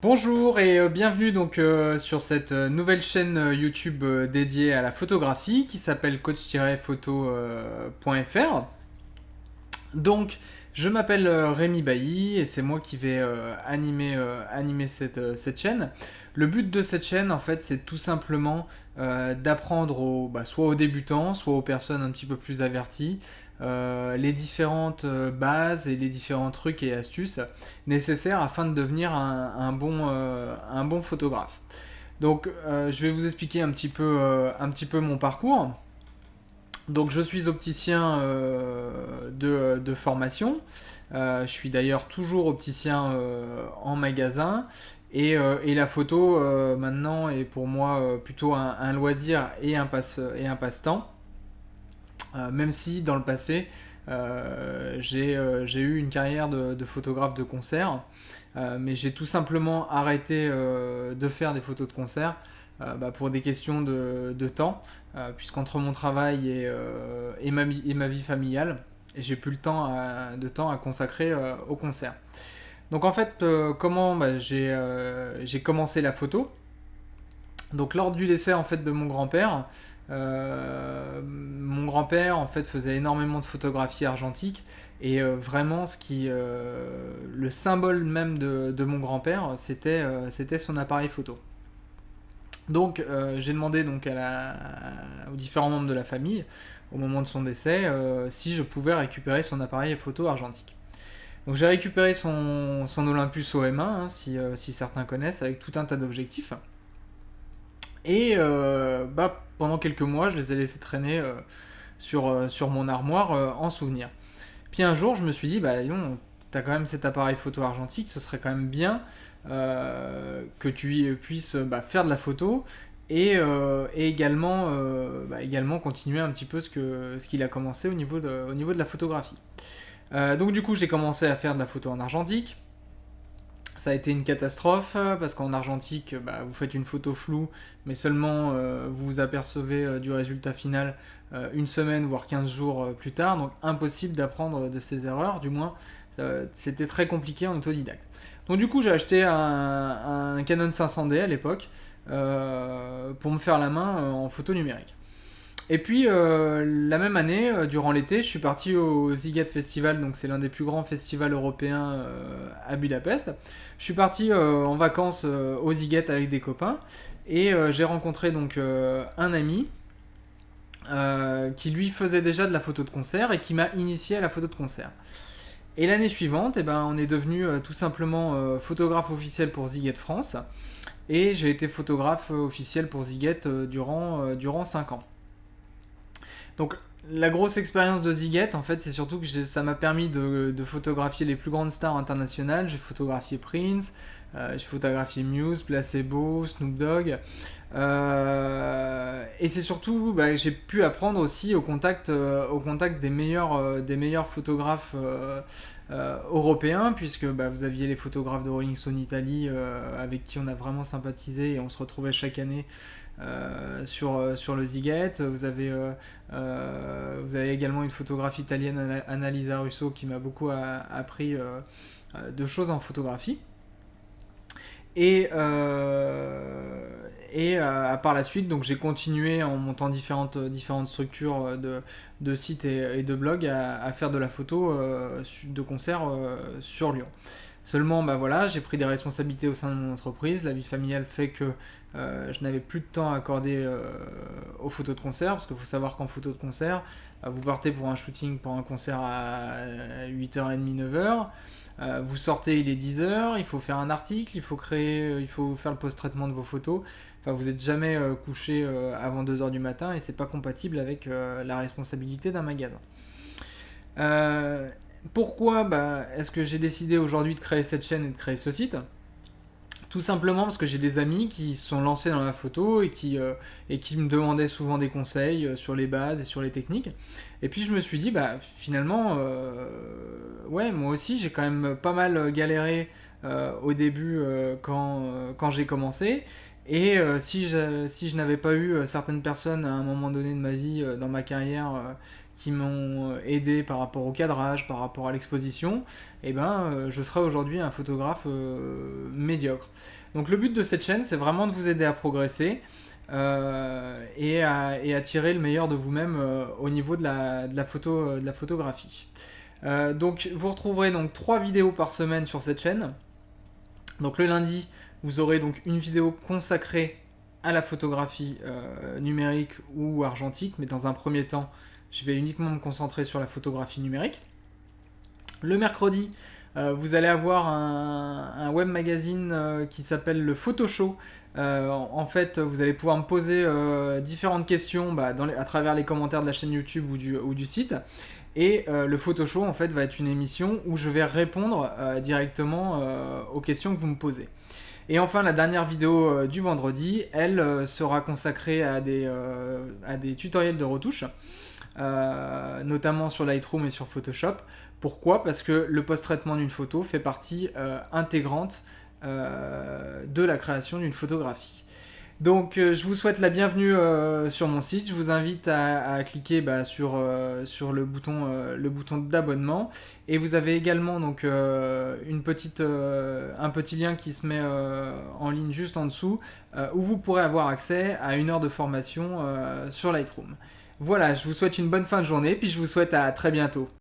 Bonjour et bienvenue donc sur cette nouvelle chaîne YouTube dédiée à la photographie qui s'appelle coach-photo.fr. Donc je m'appelle Rémi Bailly et c'est moi qui vais animer cette chaîne. Le but de cette chaîne en fait c'est tout simplement d'apprendre soit aux débutants, soit aux personnes un petit peu plus averties, les différentes bases et les différents trucs et astuces nécessaires afin de devenir un bon photographe. Donc je vais vous expliquer un petit peu mon parcours. Donc je suis opticien de formation. Je suis d'ailleurs toujours opticien en magasin. Et la photo maintenant est pour moi plutôt un loisir et un passe-temps. Même si dans le passé j'ai eu une carrière de photographe de concert. Mais j'ai tout simplement arrêté de faire des photos de concert pour des questions de temps, puisqu'entre mon travail et ma vie familiale, j'ai plus de temps à consacrer au concert. Donc en fait, comment j'ai commencé la photo. Donc lors du décès en fait de mon grand-père en fait faisait énormément de photographies argentiques et vraiment le symbole même de mon grand-père c'était son appareil photo. Donc j'ai demandé donc aux différents membres de la famille au moment de son décès si je pouvais récupérer son appareil photo argentique. Donc j'ai récupéré son Olympus OM1 si certains connaissent avec tout un tas d'objectifs. Et pendant quelques mois, je les ai laissés traîner sur mon armoire en souvenir. Puis un jour, je me suis dit, bah non, t'as quand même cet appareil photo argentique, ce serait quand même bien que tu puisses faire de la photo et également continuer un petit peu ce qu'il a commencé au niveau de la photographie. Donc du coup, j'ai commencé à faire de la photo en argentique. Ça a été une catastrophe parce qu'en argentique, vous faites une photo floue, mais seulement vous vous apercevez du résultat final une semaine voire 15 jours plus tard, donc impossible d'apprendre de ces erreurs, du moins c'était très compliqué en autodidacte. Donc du coup j'ai acheté un Canon 500D à l'époque pour me faire la main en photo numérique. Et puis la même année, durant l'été, je suis parti au Sziget Festival, donc c'est l'un des plus grands festivals européens à Budapest. Je suis parti en vacances au Sziget avec des copains et j'ai rencontré donc un ami qui lui faisait déjà de la photo de concert et qui m'a initié à la photo de concert. Et l'année suivante, on est devenu tout simplement photographe officiel pour Sziget France et j'ai été photographe officiel pour Sziget durant 5 ans. Donc la grosse expérience de Sziget, en fait, c'est surtout que ça m'a permis de photographier les plus grandes stars internationales. J'ai photographié Prince, j'ai photographié Muse, Placebo, Snoop Dogg. Et c'est surtout, j'ai pu apprendre aussi au contact des meilleurs photographes européens, puisque vous aviez les photographes de Rolling Stone Italie avec qui on a vraiment sympathisé et on se retrouvait chaque année sur le Sziget. Vous avez également une photographe italienne, Annalisa Russo, qui m'a beaucoup appris de choses en photographie. Et, par la suite, donc j'ai continué en montant différentes structures de sites et de blogs à faire de la photo de concert sur Lyon. Seulement, voilà, j'ai pris des responsabilités au sein de mon entreprise. La vie familiale fait que je n'avais plus de temps à accorder aux photos de concert, parce qu'il faut savoir qu'en photo de concert, vous partez pour un shooting, pour un concert à 8h30, 9h. Vous sortez, il est 10h, il faut faire un article, il faut faire le post-traitement de vos photos. Enfin, vous n'êtes jamais couché avant 2h du matin et c'est pas compatible avec la responsabilité d'un magasin. Pourquoi est-ce que j'ai décidé aujourd'hui de créer cette chaîne et de créer ce site ? Tout simplement parce que j'ai des amis qui se sont lancés dans la photo et qui me demandaient souvent des conseils sur les bases et sur les techniques. Et puis je me suis dit, finalement, ouais, moi aussi j'ai quand même pas mal galéré au début quand j'ai commencé. Et si je n'avais pas eu certaines personnes à un moment donné de ma vie, dans ma carrière, qui m'ont aidé par rapport au cadrage, par rapport à l'exposition, et ben je serai aujourd'hui un photographe médiocre. Donc le but de cette chaîne, c'est vraiment de vous aider à progresser et à tirer le meilleur de vous-même au niveau de la photographie. Donc vous retrouverez donc 3 vidéos par semaine sur cette chaîne. Donc le lundi, vous aurez donc une vidéo consacrée à la photographie numérique ou argentique, mais dans un premier temps, je vais uniquement me concentrer sur la photographie numérique. Le mercredi, vous allez avoir un web magazine qui s'appelle le Photoshow. En fait, vous allez pouvoir me poser différentes questions à travers les commentaires de la chaîne YouTube ou du site. Et le Photoshow, en fait, va être une émission où je vais répondre directement aux questions que vous me posez. Et enfin, la dernière vidéo du vendredi, elle sera consacrée à des tutoriels de retouche, notamment sur Lightroom et sur Photoshop. Pourquoi ? Parce que le post-traitement d'une photo fait partie intégrante de la création d'une photographie. Donc je vous souhaite la bienvenue sur mon site. Je vous invite à cliquer sur le bouton d'abonnement. Et vous avez également donc, un petit lien qui se met en ligne juste en dessous où vous pourrez avoir accès à 1 heure de formation sur Lightroom. Voilà, je vous souhaite une bonne fin de journée, puis je vous souhaite à très bientôt.